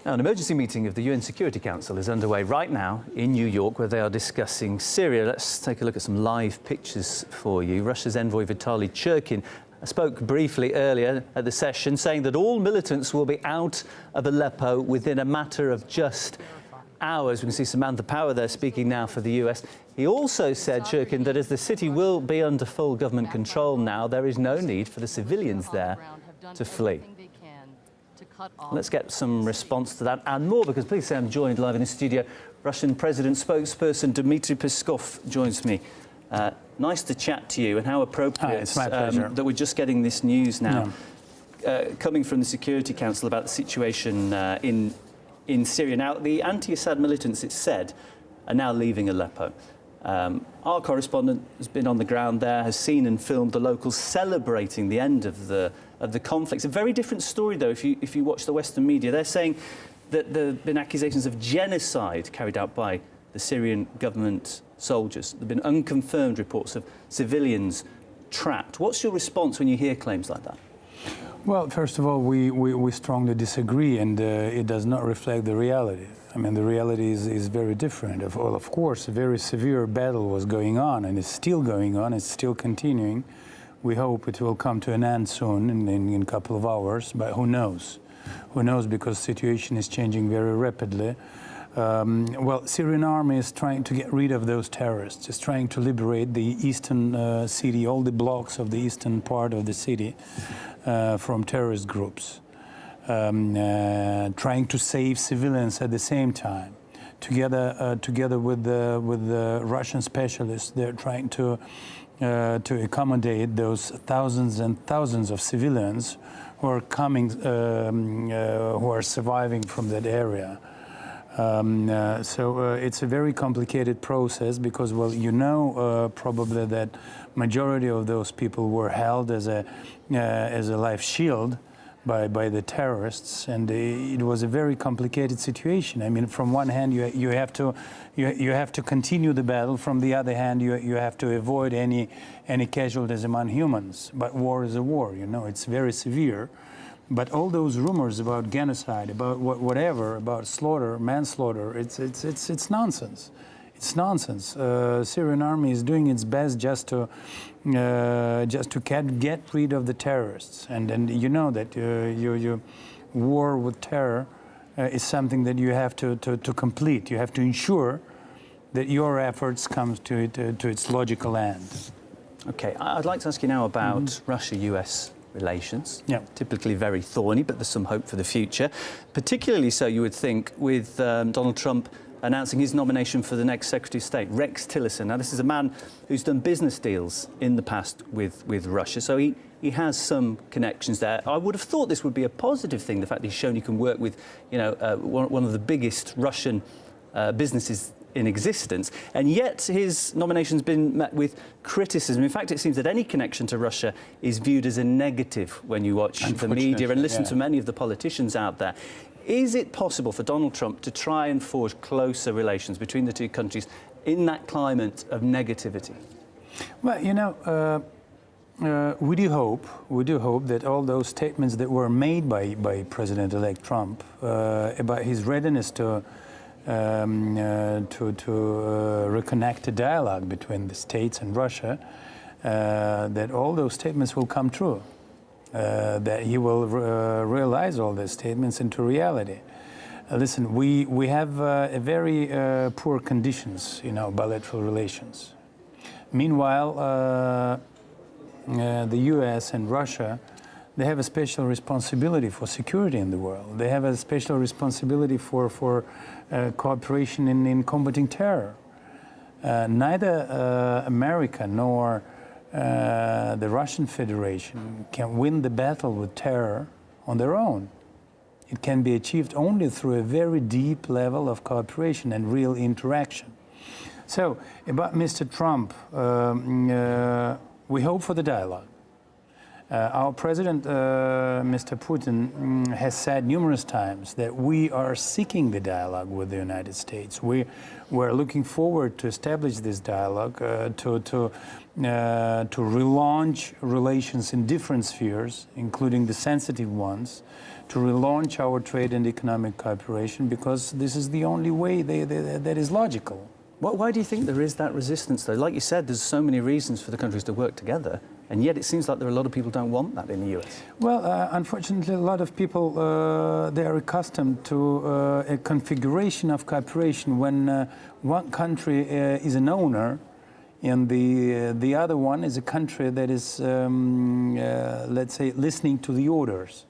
Now, an emergency meeting of the UN Security Council is underway right now in New York, where they are discussing Syria. Let's take a look at some live pictures for you. Russia's envoy Vitaly Churkin spoke briefly earlier at the session, saying that all militants will be out of Aleppo within a matter of just hours. We can see Samantha Power there speaking now for the US. He also said, Churkin, that as the city will be under full government control now, there is no need for the civilians there to flee. Let's get some response to that and more, because please say I'm joined live in the studio. Russian President spokesperson Dmitry Peskov joins me. Nice to chat to you, and how appropriate that we're just getting this news now coming from the Security Council about the situation in Syria. Now, the anti-Assad militants, it's said, are now leaving Aleppo. Our correspondent has been on the ground there, has seen and filmed the locals celebrating the end of the conflict. It's a very different story, though, if you watch the Western media. They're saying that there have been accusations of genocide carried out by the Syrian government soldiers. There have been unconfirmed reports of civilians trapped. What's your response when you hear claims like that? Well, first of all, we strongly disagree, and it does not reflect the reality. I mean, the reality is very different. Of course, a very severe battle was going on, and it's still going on, it's still continuing. We hope it will come to an end soon, in a couple of hours, but who knows? Who knows, because the situation is changing very rapidly. Well, Syrian army is trying to get rid of those terrorists. It's trying to liberate the eastern city, all the blocks of the eastern part of the city from terrorist groups. Trying to save civilians at the same time. Together with the Russian specialists, they're trying to accommodate those thousands and thousands of civilians who are coming, who are surviving from that area. So it's a very complicated process, because, well, you know probably that majority of those people were held as a life shield by the terrorists, and it was a very complicated situation. I mean, from one hand, you have to continue the battle. From the other hand, you have to avoid any casualties among humans. But war is a war, you know. It's very severe. But all those rumors about genocide, about whatever, about slaughter, manslaughter, it's nonsense. It's nonsense. Syrian army is doing its best just to get rid of the terrorists, and you know that your war with terror is something that you have to complete. You have to ensure that your efforts come to its logical end. Okay, I'd like to ask you now about Russia-US relations. Yeah. Typically very thorny, but there's some hope for the future. Particularly so, you would think, with Donald Trump announcing his nomination for the next Secretary of State, Rex Tillerson. Now, this is a man who's done business deals in the past with Russia, so he has some connections there. I would have thought this would be a positive thing, the fact that he's shown he can work with, you know, one of the biggest Russian businesses in existence, and yet his nomination's been met with criticism. In fact, it seems that any connection to Russia is viewed as a negative when you watch the media and listen to many of the politicians out there. Is it possible for Donald Trump to try and forge closer relations between the two countries in that climate of negativity? Well, you know, we do hope that all those statements that were made by President-elect Trump about his readiness to reconnect a dialogue between the States and Russia, that all those statements will come true. That he will realize all these statements into reality. Listen, we have a very poor conditions in our bilateral relations. Meanwhile, the US and Russia, they have a special responsibility for security in the world. They have a special responsibility for cooperation in combating terror. Neither America nor the Russian Federation can win the battle with terror on their own. It can be achieved only through a very deep level of cooperation and real interaction. So, about Mr. Trump, we hope for the dialogue. Our president, Mr. Putin, has said numerous times that we are seeking the dialogue with the United States. We're looking forward to establish this dialogue, to relaunch relations in different spheres, including the sensitive ones, to relaunch our trade and economic cooperation, because this is the only way that is logical. Why do you think there is that resistance, though? Like you said, there's so many reasons for the countries to work together, and yet it seems like there are a lot of people who don't want that in the US. Well, unfortunately, a lot of people, they are accustomed to a configuration of cooperation when one country is an owner and the other one is a country that is, let's say, listening to the orders.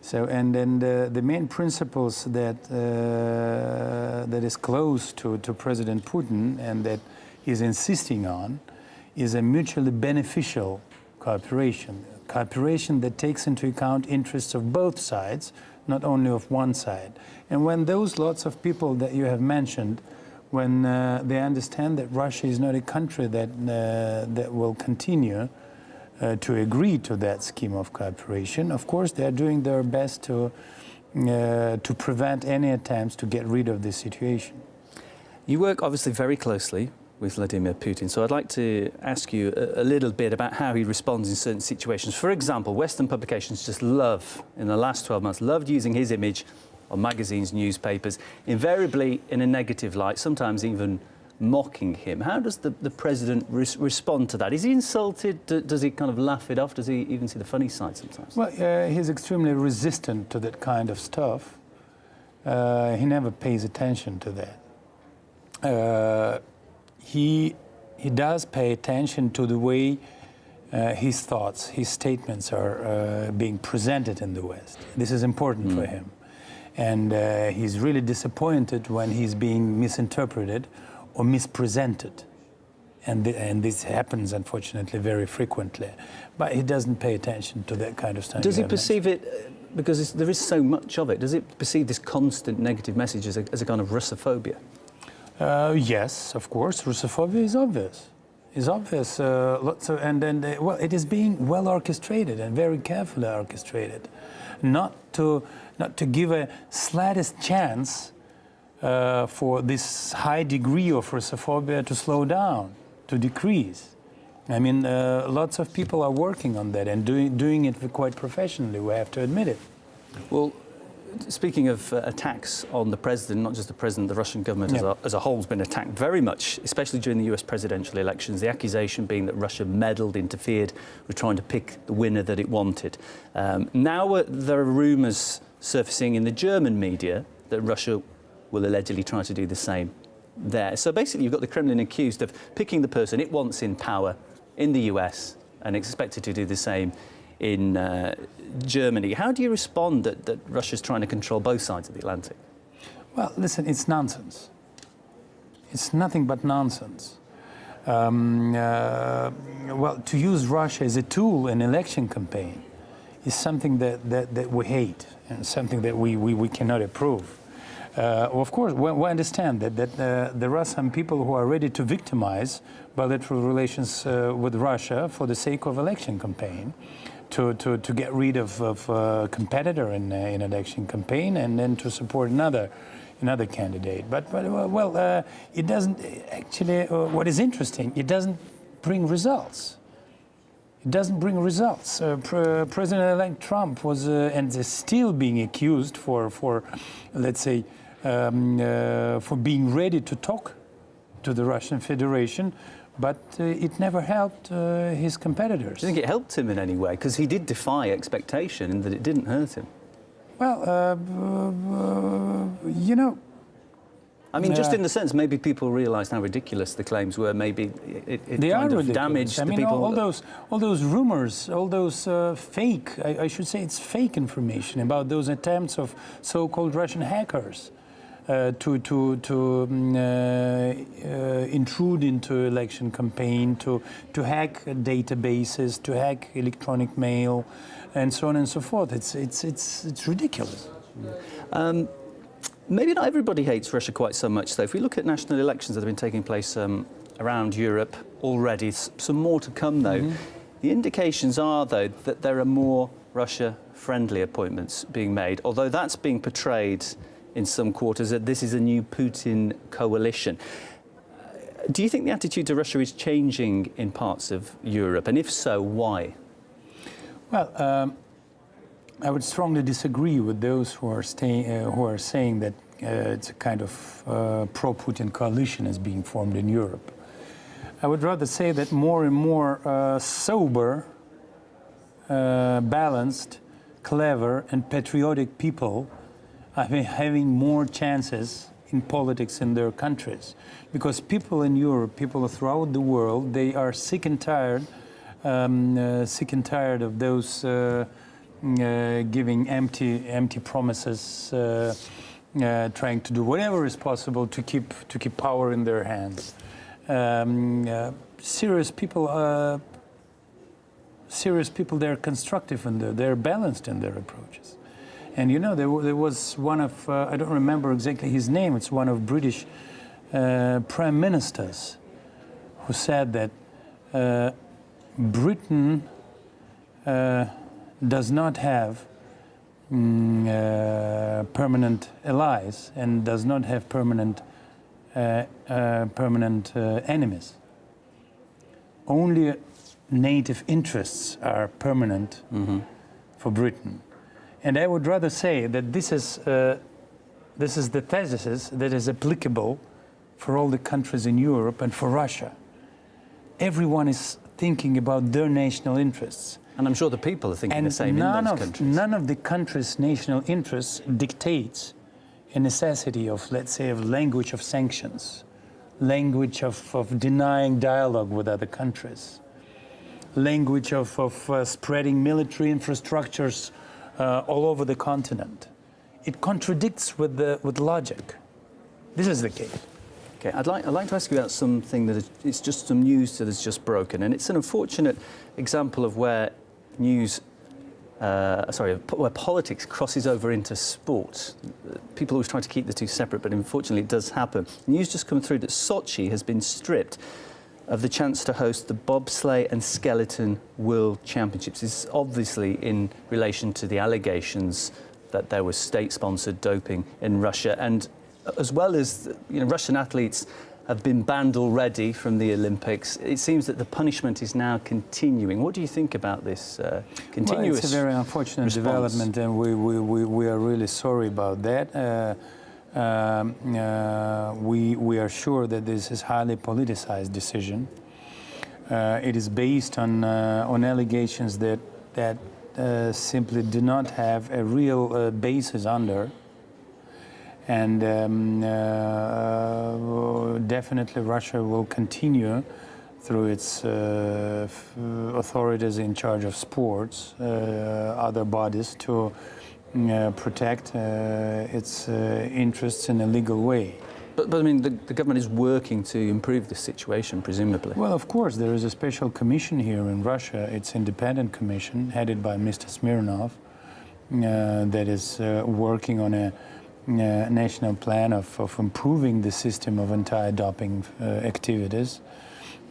So, and then the main principles that that is close to President Putin and that he's insisting on is a mutually beneficial cooperation. Cooperation that takes into account interests of both sides, not only of one side. And when those lots of people that you have mentioned, when they understand that Russia is not a country that that will continue to agree to that scheme of cooperation, of course they are doing their best to prevent any attempts to get rid of this situation. You work obviously very closely with Vladimir Putin, so I'd like to ask you a little bit about how he responds in certain situations. For example, Western publications just love, in the last 12 months, loved using his image on magazines, newspapers, invariably in a negative light, sometimes even mocking him. How does the president respond to that? Is he insulted? Does he kind of laugh it off? Does he even see the funny side sometimes? Well, he's extremely resistant to that kind of stuff. He never pays attention to that. He does pay attention to the way his thoughts, his statements are being presented in the West. This is important for him. And he's really disappointed when he's being misinterpreted or mispresented. And this happens, unfortunately, very frequently. But he doesn't pay attention to that kind of stuff. Does he perceive it, because there is so much of it, does it perceive this constant negative message as a kind of Russophobia? Yes, of course. Russophobia is obvious. It's obvious. Well, it is being well orchestrated and very carefully orchestrated, not to give a slightest chance for this high degree of Russophobia to slow down, to decrease. I mean, lots of people are working on that and doing it quite professionally, we have to admit it. Well, speaking of attacks on the president, not just the president, the Russian government as a whole has been attacked very much, especially during the US presidential elections, the accusation being that Russia meddled, interfered with trying to pick the winner that it wanted. Now there are rumours surfacing in the German media that Russia will allegedly try to do the same there. So basically you've got the Kremlin accused of picking the person it wants in power in the US and expected to do the same in Germany. How do you respond that Russia's trying to control both sides of the Atlantic? Well, listen, it's nonsense. It's nothing but nonsense. Well, to use Russia as a tool in election campaign is something that we hate and something that we cannot approve. Of course, we understand that there are some people who are ready to victimize bilateral relations with Russia for the sake of election campaign, to get rid of a competitor in election campaign and then to support another candidate. But it doesn't actually. What is interesting, it doesn't bring results. It doesn't bring results. President-elect Trump was and is still being accused for let's say, for being ready to talk to the Russian Federation, but it never helped his competitors. Do you think it helped him in any way? Because he did defy expectation in that it didn't hurt him. Well, you know, I mean, just in the sense, maybe people realised how ridiculous the claims were. Maybe it kind of damaged the people. All those rumors, all those fake, I should say it's fake information about those attempts of so-called Russian hackers to intrude into election campaign, to hack databases, to hack electronic mail, and so on and so forth. It's ridiculous. Maybe not everybody hates Russia quite so much, though. If we look at national elections that have been taking place around Europe already, some more to come, though. The indications are, though, that there are more Russia-friendly appointments being made, although that's being portrayed in some quarters that this is a new Putin coalition. Do you think the attitude to Russia is changing in parts of Europe? And if so, why? Well, I would strongly disagree with those who are saying that it's a kind of pro-Putin coalition is being formed in Europe. I would rather say that more and more sober, balanced, clever and patriotic people are having more chances in politics in their countries. Because people in Europe, people throughout the world, they are sick and tired of those giving empty promises, trying to do whatever is possible to keep power in their hands. Serious people, they're constructive and they're balanced in their approaches. And you know, there was one of, I don't remember exactly his name, it's one of British prime ministers who said that Britain does not have permanent allies and does not have permanent enemies. Only native interests are permanent for Britain. And I would rather say that this is the thesis that is applicable for all the countries in Europe and for Russia. Everyone is thinking about their national interests. And I'm sure the people are thinking the same in those countries. None of the countries' national interests dictates a necessity of, let's say, of language of sanctions, language of denying dialogue with other countries, language of spreading military infrastructures all over the continent. It contradicts with logic. This is the case. Okay, I'd like to ask you about something that it's just some news that has just broken, and it's an unfortunate example of where where politics crosses over into sport. People always try to keep the two separate, but unfortunately it does happen. News just come through that Sochi has been stripped of the chance to host the bobsleigh and skeleton world championships. This is obviously in relation to the allegations that there was state-sponsored doping in Russia, and as well as, you know, Russian athletes have been banned already from the Olympics. It seems that the punishment is now continuing. What do you think about this continuous Well, it's a very unfortunate development, and we are really sorry about that. We are sure that this is highly politicized decision. It is based on allegations that simply do not have a real basis under. And definitely Russia will continue through its authorities in charge of sports, other bodies, to protect its interests in a legal way. But I mean, the government is working to improve the situation, presumably. Well, of course, there is a special commission here in Russia. It's an independent commission headed by Mr. Smirnov that is working on a national plan of improving the system of anti-doping activities.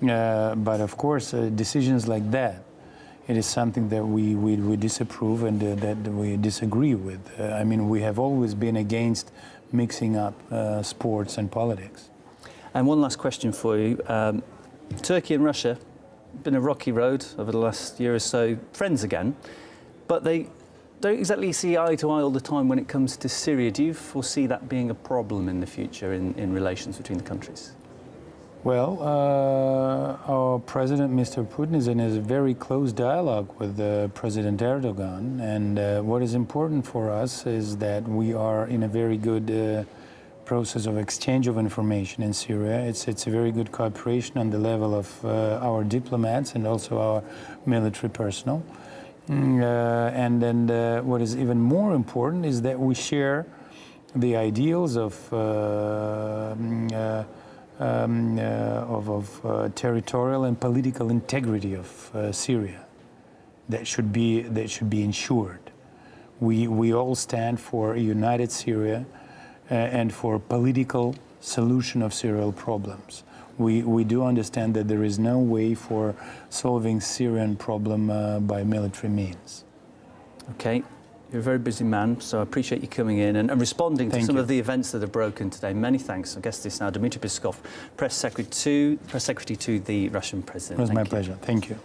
But of course, decisions like that, it is something that we disapprove and that we disagree with. I mean, we have always been against mixing up sports and politics. And one last question for you. Turkey and Russia, been a rocky road over the last year or so, friends again, but they don't exactly see eye to eye all the time when it comes to Syria. Do you foresee that being a problem in the future in relations between the countries? Well, our president, Mr. Putin, is in a very close dialogue with President Erdogan. And what is important for us is that we are in a very good process of exchange of information in Syria. It's a very good cooperation on the level of our diplomats and also our military personnel. And then what is even more important is that we share the ideals of territorial and political integrity of Syria that should be ensured. We all stand for a united Syria and for political solution of Syrian problems. We do understand that there is no way for solving Syrian problem by military means. Okay, you're a very busy man, so I appreciate you coming in and responding to some of the events that have broken today. Many thanks. Our guest is now Dmitry Peskov, Press Secretary to the Russian President. It was my pleasure. Thank you.